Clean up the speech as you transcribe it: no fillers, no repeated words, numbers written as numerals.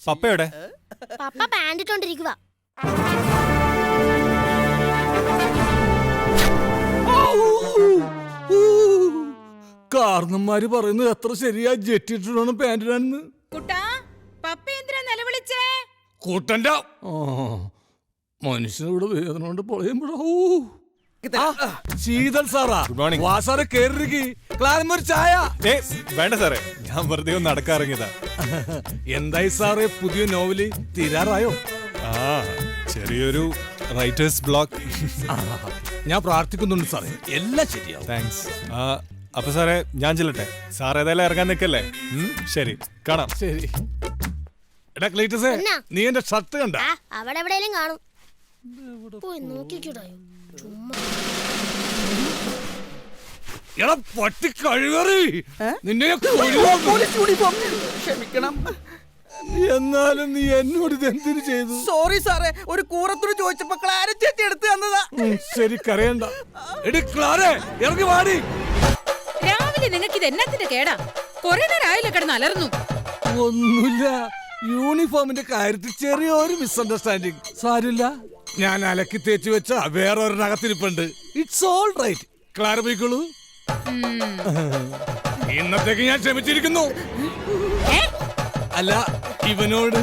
പപ്പയുടെ പപ്പ പാന്റ് ഇട്ടോണ്ടിരിക്കുക. കാരണന്മാര് പറയുന്നത് എത്ര ശരിയാ, ജെറ്റിട്ടാണ് പാന്റിനാണെന്ന്. കുട്ടാ, പപ്പ എന്തിനാ നിലവിളിച്ചേ? കൂട്ടന്റെ മനുഷ്യനിവിടെ വേദന കൊണ്ട് പൊളയുമ്പോഴോ. ശീതൾ സാറാ, ഗുഡ് മോർണിംഗ്. വാ സാറെ കേറിരിക്ക്. ക്ലാരമ്മ ഒരു ചായ. വേണ്ട സാറേ, ഞാൻ വെറുതെ ഒന്ന് നടക്കാറിങ്ങിയതാ. എന്തായി സാറേ പുതിയ നോവല് തീരാറായോ? ആ, ചെറിയൊരു റൈറ്റേഴ്സ് ബ്ലോക്ക്. ഞാൻ പ്രാർത്ഥിക്കുന്നുണ്ട് സാറേ, എല്ലാം ശരിയാവും. താങ്ക്സ്. അപ്പൊ സാറേ ഞാൻ ചെല്ലട്ടെ. സാർ ഏതായാലും ഇറങ്ങാൻ നിൽക്കല്ലേ? ശരി, കാണാം. ശരി. എടാ ക്ലീറ്റസേ, എന്നാ? നീ എന്റെ ഷർട്ട് കണ്ട? ആ, അവിടെ എവിടെയെങ്കിലും കാണും. പോയി നോക്കിക്കൂടായോ? ചുമ്മാ. എടാ പട്ടി കഴിവറി, നിന്നെ ഞാൻ കൊല്ലും. ക്ഷമിക്കണം. എന്നാലും നീ എന്നോട് ഇതെന്തിനു ചെയ്തു? സോറി സാറേ, ഒരു കൂറത്തോട് ചോദിച്ചപ്പോ ക്ലാര ചേച്ചി എടുത്തു തന്നതാ. ശരി, കരയണ്ട. എടി ക്ലാരേ, ഇറങ്ങി വാടി. രാവിലെ നിങ്ങൾക്ക് ഇത് എന്നത്തിന്റെ കേടാ? കൊറേ നേരം ആയില്ല കിടന്ന് അലർന്നു. ഒന്നുമില്ല, യൂണിഫോമിന്റെ കാര്യത്തിൽ ചെറിയൊരു മിസ്അണ്ടർസ്റ്റാൻഡിങ്. സാരില്ല, ഞാൻ അലക്കി തേച്ച് വെച്ച വേറൊരെണ്ണകത്തിരിപ്പുണ്ട്. It's all right. ക്ലാര പോയിക്കോളൂ. ഇന്നത്തേക്ക് ഞാൻ ക്ഷമിച്ചിരിക്കുന്നു. അല്ല, ഇവനോട്